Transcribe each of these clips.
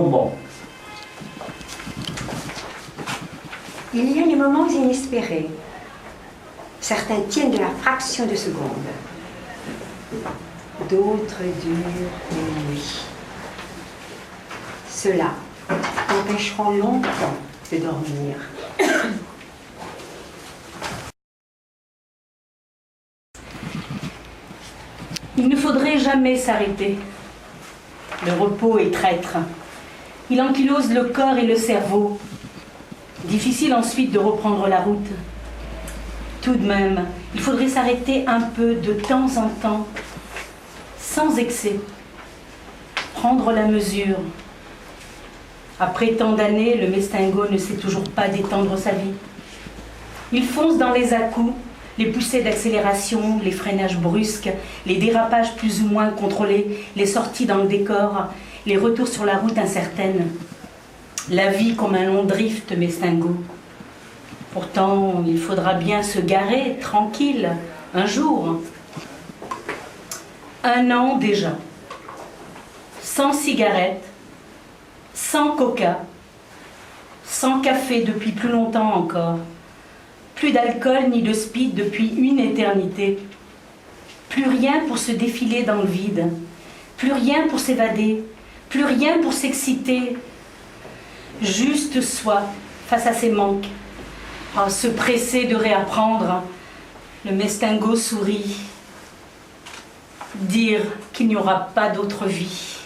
moments. Il y a les moments inespérés. Certains tiennent de la fraction de seconde. D'autres durent une nuit. Ceux-là empêcheront longtemps de dormir. Il ne faudrait jamais s'arrêter. Le repos est traître. Il ankylose le corps et le cerveau. Difficile ensuite de reprendre la route. Tout de même, il faudrait s'arrêter un peu de temps en temps, sans excès. Prendre la mesure. Après tant d'années, le Mestingo ne sait toujours pas détendre sa vie. Il fonce dans les à-coups, les poussées d'accélération, les freinages brusques, les dérapages plus ou moins contrôlés, les sorties dans le décor, les retours sur la route incertaine. La vie comme un long drift, Mestingo. Pourtant, il faudra bien se garer, tranquille, un jour. 1 an déjà. Sans cigarette, sans coca, sans café depuis plus longtemps encore. Plus d'alcool ni de speed depuis une éternité. Plus rien pour se défiler dans le vide. Plus rien pour s'évader. Plus rien pour s'exciter. Juste soi face à ses manques. Oh, se presser de réapprendre. Le Mestingo sourit. Dire qu'il n'y aura pas d'autre vie.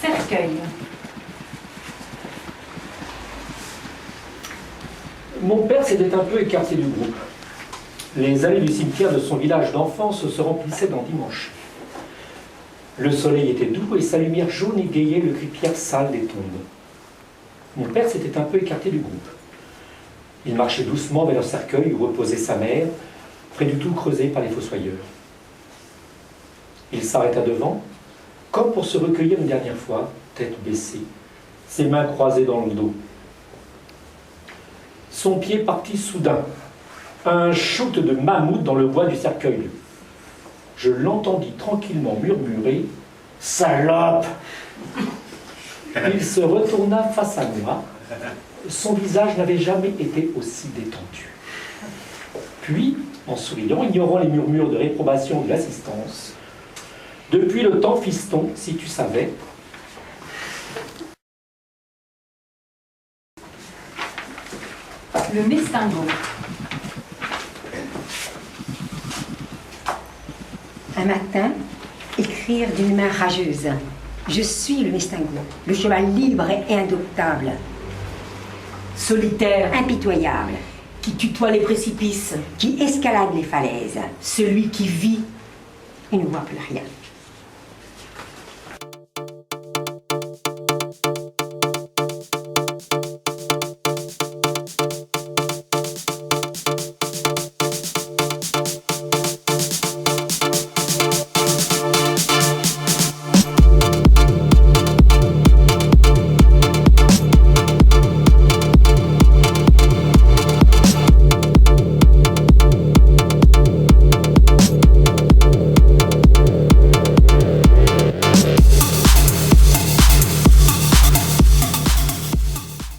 Cercueil. Mon père s'était un peu écarté du groupe. Les allées du cimetière de son village d'enfance se remplissaient dans dimanche. Le soleil était doux et sa lumière jaune égayait le gris-pierre sale des tombes. Mon père s'était un peu écarté du groupe. Il marchait doucement vers le cercueil où reposait sa mère, près du trou creusé par les fossoyeurs. Il s'arrêta devant, comme pour se recueillir une dernière fois, tête baissée, ses mains croisées dans le dos. Son pied partit soudain, un shoot de mammouth dans le bois du cercueil. Je l'entendis tranquillement murmurer « Salope !» Il se retourna face à moi. Son visage n'avait jamais été aussi détendu. Puis, en souriant, ignorant les murmures de réprobation de l'assistance, « Depuis le temps, fiston, si tu savais... » Le Mestingo. Un matin, écrire d'une main rageuse. Je suis le Mestingo, le cheval libre et indomptable. Solitaire. Impitoyable. Qui tutoie les précipices. Qui escalade les falaises. Celui qui vit. Il ne voit plus rien.